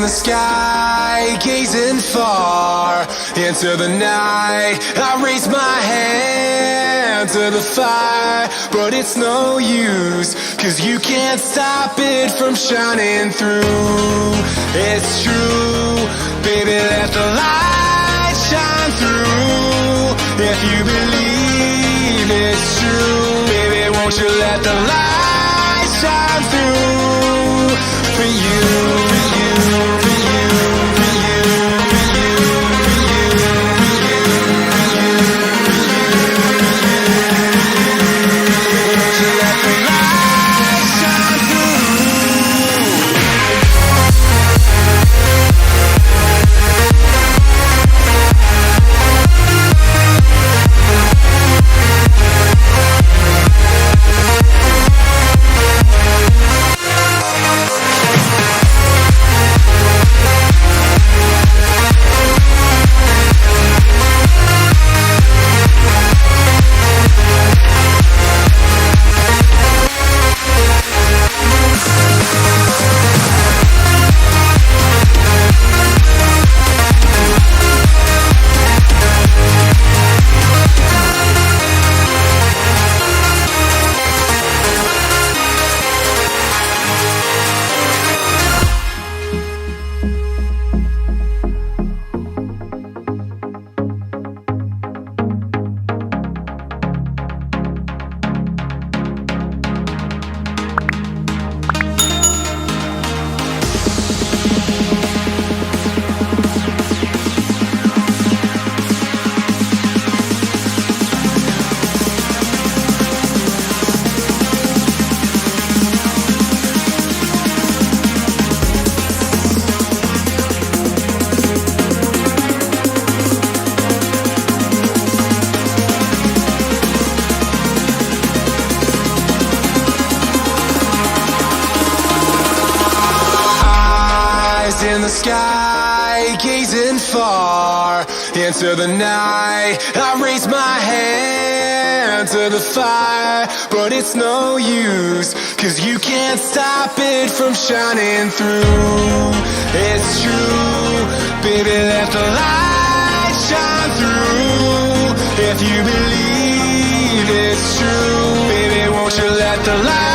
sky, gazing far into the night. I raise my hand to the fire, but it's no use, 'cause you can't stop it from shining through. It's true, baby, let the light shine through. If you believe it's true, baby, won't you let the light shine through for you, for you, for you, for you, for you, for you, for you, won't you let the light shine through? In the sky, gazing far into the night. I raise my hand to the fire, but it's no use, 'cause you can't stop it from shining through. It's true, baby, let the light shine through. If you believe it's true, baby, won't you let the light